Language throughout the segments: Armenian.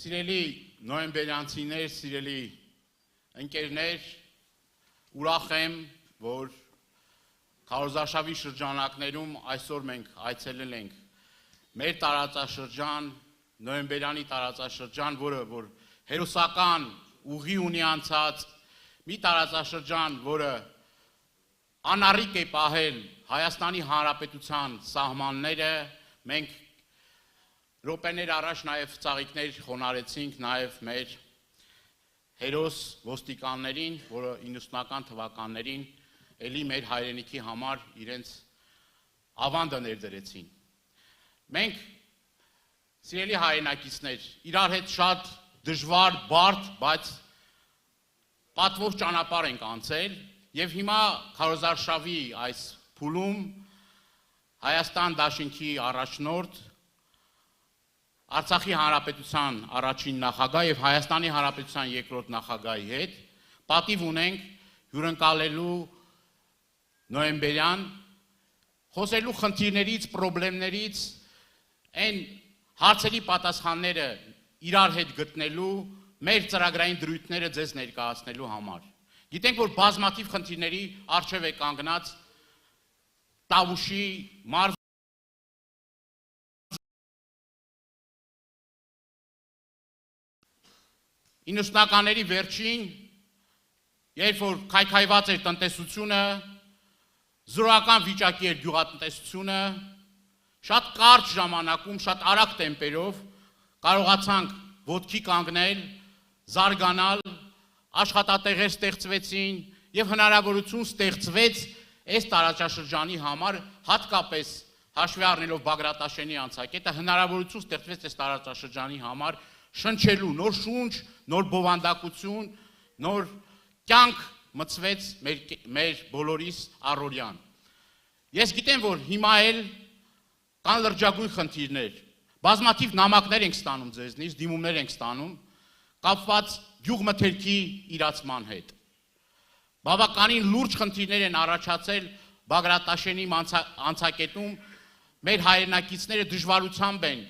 Սիրելի նոյեմբերյանցիներ, սիրելի ընկերներ, ուրախ եմ, որ քարոզարշավի շրջանակներում այսօր մենք այցելել ենք մեր տարածաշրջան, նոյեմբերյանի տարածաշրջան, որը որ հերոսական ուղի ունի անցած, մի տարածաշրջան, որը անառիկ է պահել Հայաստանի Հանրապետության սահմանները, մենք րոպեներ առաջ նաև ծաղիկներ խոնարեցինք նաև մեր հերոս ոստիկաններին, որը 90-ական թվականներին էլի մեր հայրենիքի համար իրենց ավանդը ներդրեցին։ Մենք, սիրելի հայրենակիցներ, իրար հետ շատ դժվար, բարդ, բայց պատվով ճանապարհ ենք անցել եւ հիմա քարոզարշավի այս փուլում Հայաստան Դաշինքի առաջնորդ Արցախի Հանրապետության առաջին նախագահ եւ Հայաստանի Հանրապետության երկրորդ նախագահի հետ պատիվ ունենք հյուրընկալելու նոյեմբերյան խոսելու խնդիրներից, խնդիրներից, այն հարցերի պատասխանները իրար հետ գտնելու, մեր ծրագրային դրույթները ձեզ ներկայացնելու համար։ Գիտենք, որ բազմաթիվ խնդիրների առջև է կանգնած Տավուշի մարզ 90-ականների վերջին, երբ որ քայքայված էր տնտեսությունը, զրոյական վիճակի էր գյուղատնտեսությունը, շատ կարճ ժամանակում, շատ արագ տեմպերով կարողացանք ոտքի կանգնել, զարգանալ, աշխատատեղեր ստեղծվեցին եւ հնարավորություն ստեղծվեց այս տարածաշրջանի համար, հատկապես հաշվի առնելով Բագրատաշենի անցակետը, հնարավորություն ստեղծվեց այս տարածաշրջանի համար շնչելու, նոր շունչ, նոր բովանդակություն, նոր կյանք մցվեց մեր բոլորիս առօրյան։ Ես գիտեմ, որ հիմա էլ կան լրջագույն խնդիրներ, բազմաթիվ նամակներ ենք ստանում ձեզնից, դիմումներ ենք ստանում, կապված գյուղմթերքի իրացման հետ։ Բավականին լուրջ խնդիրներ են առաջացել Բագրատաշենի անցակետում, մեր հայրենակիցները դժվարությամբ են,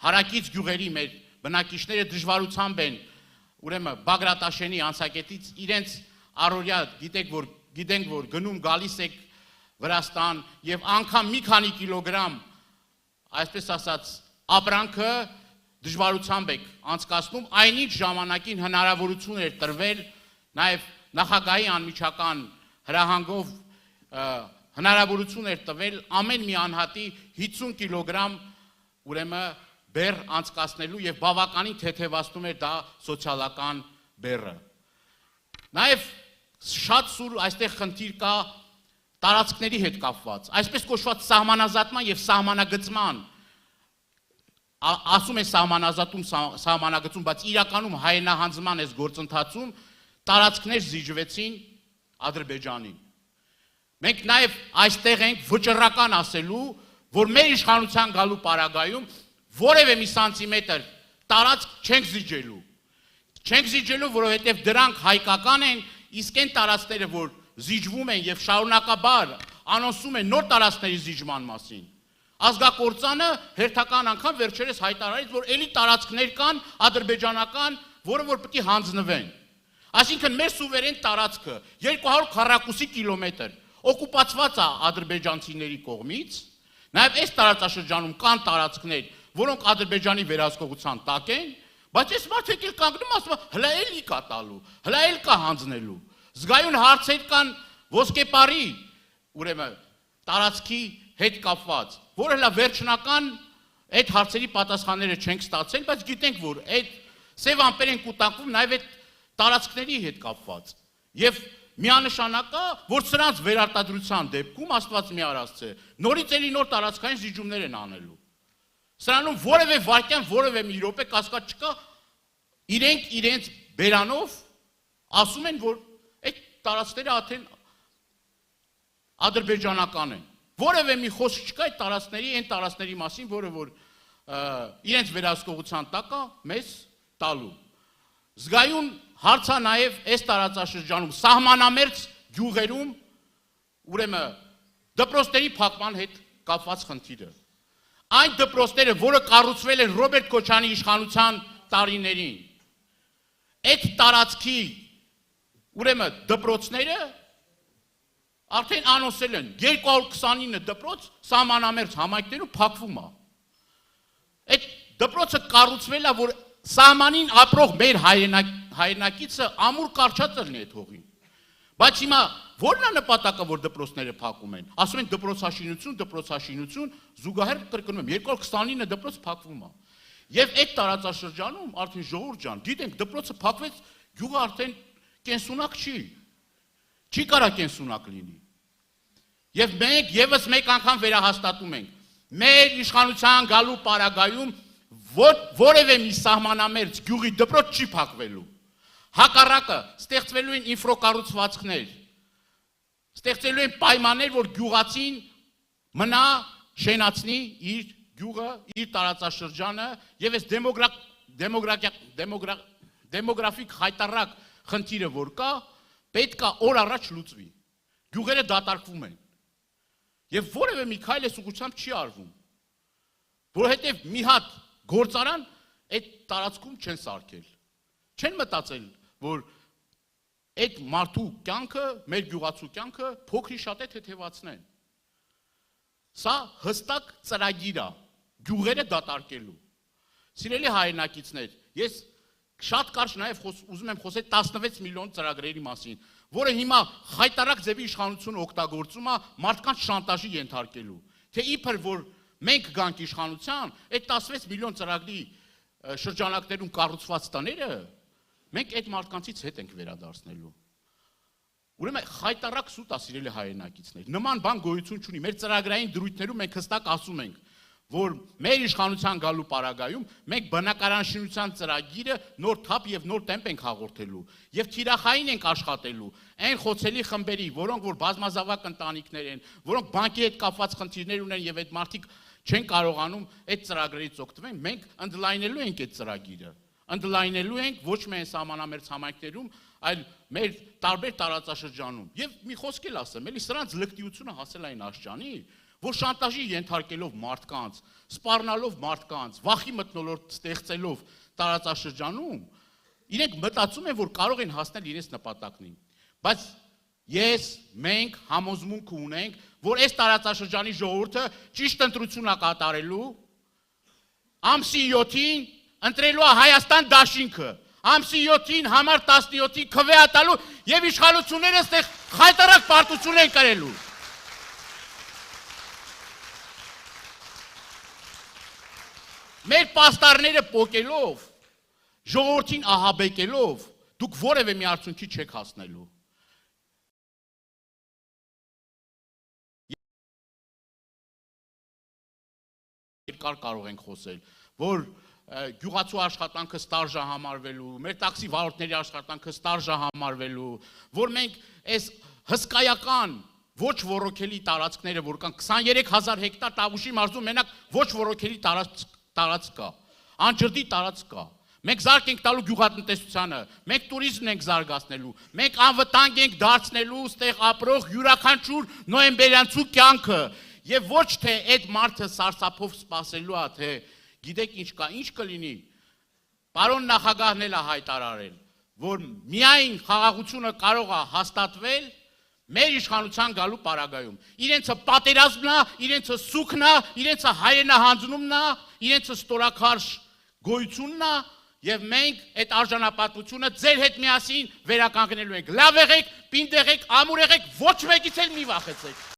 հարակից գյուղերի մեր բնակիչները դժվարությամբ են, ուրեմն Բագրատաշենի անցակետից իրենց առօրյա գիտենք, որ գնում գալիս եք Վրաստան եւ անգամ մի քանի կիլոգրամ, այսպես ասած, ապրանքը դժվարությամբ եք անցկացնում, այնինչ ժամանակին հնարավորություն էր տրվել նաեւ նախագահի անմիջական հրահանգով հնարավորություն էր տվել ամեն մի անհատի 50 կիլոգրամ ուրեմն բեռ անցկացնելու եւ բավականին թեթևացնում էր դա սոցիալական բեռը։ Նաեւ շատ սուր այստեղ խնդիր կա տարածքների հետ կապված, այսպես կոչված սահմանազատման եւ սահմանագծման, ասում են սահմանազատում, սահմանագծում, բայց իրականում հայրենահանձնման այս գործընթացում տարածքներ զիջվեցին Ադրբեջանին։ Մենք նաեւ այստեղ ենք վճռական ասելու, որ մեր իշխանության գալու պարագայում որևէ մի սանտիմետր տարածք չենք զիջելու։ Չենք զիջելու, որովհետև դրանք հայկական են, իսկ այն տարածքները, որ զիջվում են եւ շարունակաբար անոնսում են նոր տարածքների զիջման մասին։ Ազգակործանը հերթական անգամ վերջերս հայտարարեց, որ էլի տարածքներ կան ադրբեջանական, որը որ պետք է հանձնվեն։ Այսինքն մեր սուվերեն տարածքը 200 քառակուսի կիլոմետր օկուպացված է ադրբեջանցիների կողմից, նաեւ այս տարածաշրջանում կան տարածքներ, որոնք Ադրբեջանի վերահսկողության տակ են, բայց այս մարդիկ էլ կանգնում ասում, հլա էլի կա տալու, հլա էլ կա հանձնելու։ Զգայուն հարցեր կան ոսկեպարի, ուրեմն տարածքի հետ կապված, որը հլա վերջնական այդ հարցերի պատասխանները չենք ստացել, բայց գիտենք, որ այդ սև ամպեր են կուտակվում նաև այդ տարածքների հետ կապված։ Եվ միանշանակ է, որ սրանց վերարտադրության դեպքում Աստված մի արածը, նորից էլի նոր տարածքային զիջումներ են անելու։ Սրանում որևէ վարքյան, որևէ մի րոպե կասկած չկա, իրենք իրենց բերանով ասում են, որ այդ տարածքները արդեն ադրբեջանական են։ Որևէ մի խոսք չկա այդ տարածքների, այն տարածքների մասին, որը որ իրենց վերահսկողության տակ է մեզ տալու։ Զգայուն հարց է նաև այս տարածաշրջանում սահմանամերձ գյուղերում, ուրեմն դպրոցների փակման հետ կապված խնդիրը։ Այն դպրոցները, որը կառուցվել են Ռոբերտ Քոչարյանի իշխանության տարիներին այդ տարածքի ուրեմն դպրոցները արդեն անոնսել են 229 դպրոց սահմանամերձ համայնքներում փակվում է։ Այդ դպրոցը կառուցվել է, որ սահմանին ապրող մեր հայրենակիցը ամուր կարճած լինի այդ հողին։ Բայց հիմա ո՞րն է նպատակը, որ դպրոցները փակում են։ Ասում են դպրոցաշինություն, զուգահեռ կրկնում եմ 229 դպրոց փակվում է։ Եվ այդ տարածաշրջանում արդեն ժողովուրդ ջան, գիտենք դպրոցը փակվեց, գյուղը արդեն կենսունակ չի։ Չի կարա կենսունակ լինի։ Եվ մենք եւս մեկ անգամ վերահաստատում ենք, մեր իշխանության գալու պարագայում որևէ մի սահմանամերձ գյուղի դպրոց չի փակվելու։ Հակառակը ստեղծվելու են ինֆրակառուցվածքներ, ստեղծելու են պայմաններ, որ գյուղացին մնա շենացնի իր գյուղը, իր տարածաշրջանը, եւ այս դեմոգրաֆիկ հայտարարակ խնդիրը որ կա, պետք է օր առաջ լուծվի։ Գյուղերը դատարկվում են։ Եվ որևէ մի քայլ այս ուղղությամբ չի արվում, որովհետև մի հատ գործարան այդ տարածքում չեն սարքել, չեն մտածել, որ այդ մարդու կյանքը, մեր գյուղացու կյանքը փոքրի շատ է թեթևացնեն։ Սա հստակ ծրագիր է գյուղերը դատարկելու։ Սիրելի հայրենակիցներ, ես շատ կարճ նաև ուզում եմ խոսել 16 միլիոն ծրագրերի մասին, որը հիմա խայտարակ ձևի իշխանությունը օգտագործում է մարդկանց շանտաժի ենթարկելու, թե իբր որ մենք գանք իշխանության, այդ 16 միլիոն ծրագրի շրջանակներում կառուցված տները, մենք այդ մարդկանցից հետ ենք վերադարձնելու։ Ուրեմն խայտարակ սուտ է, սիրելի հայրենակիցներ, նման բան գոյություն չունի, մեր ծրագրային դրույթներում մենք հստակ ասում ենք, որ մեր իշխանության գալու պարագայում մենք բնակարանշինության ծրագիրը նոր թափ եւ նոր տեմպ ենք հաղորդելու եւ թիրախային ենք աշխատելու այն խոցելի խմբերի, որոնք որ բազմազավակ ընտանիքներ են, որոնք բանկի հետ կապված խնդիրներ ունեն եւ այդ մարդիկ չեն կարողանում այդ ծրագրերից օգտվել, մենք ընդլայնելու ենք այդ ծրագիրը, ընդլայնելու ենք ոչ միայն սահմանամերձ համայնքներում, այլ մեր տարբեր տարածաշրջանում եւ մի խոսք էլ ասեմ, էլի սրանց լկտիությունը հասել այն աշխանի, որ շանտաժի ենթարկելով մարդկանց, սպառնալով մարդկանց, վախի մթնոլորտ ստեղծելով տարածաշրջանում, իրենք մտածում են, որ կարող են հասնել իրենց նպատակներին։ Բայց մենք համոզմունք ունենք, որ այս տարածաշրջանի ժողովուրդը ճիշտ ընտրություն է կատարելու, ամսի 7-ին ընտրելու է Հայաստան դաշինքը, ամսի 7-ին համար 17-ին քվեատալու եւ իշխանությունները այստեղ խայտարակ պարտություն են կրելու։ Մեր պաստառները պոկելով, ժողովրդին ահաբեկելով, դուք որևէ մի արդյունքի չեք հասնելու։ Երկար կարող ենք խոսել, որ գյուղացու աշխատանքը ստարժ է համարվելու, մեր տաքսի վարորդների աշխատանքը ստարժ է համարվելու, որ մենք այս հսկայական ոչ ոռոգելի տարածքները, որ կան 23,000 հեկտար Տավուշի մարզում մենակ ոչ ոռոգելի տարածք կա, անջրդի տարածք կա, մենք զարկ ենք տալու գյուղատնտեսությանը, մենք տուրիզմն ենք զարգացնելու, մենք անվտանգ ենք դարձնելու ստեղ ապրող յուրաքանչյուր նոյեմբերյանցու կյանքը եւ ոչ թե այդ մարդը սարսափով սպասելու է, թե գիտեք ինչ կա, ինչ կլինի, պարոն նախագահն էլ է հայտարարել, որ միայն խաղաղությունը կարող է հաստատվել մեր իշխանության գալու պարագայում, իրենցը պատերազմն է, իրենցը սուքն է, իրենցը հայրենահանձնումն է, իրենցը ստորաքարշ գոյությունն է եւ մենք այդ արժանապատվությունը ձեր հետ միասին վերականգնելու ենք։ Լավ եղեք, պինդ եղեք, ամուր եղեք, ոչ մեկից էլ մի վախեցեք։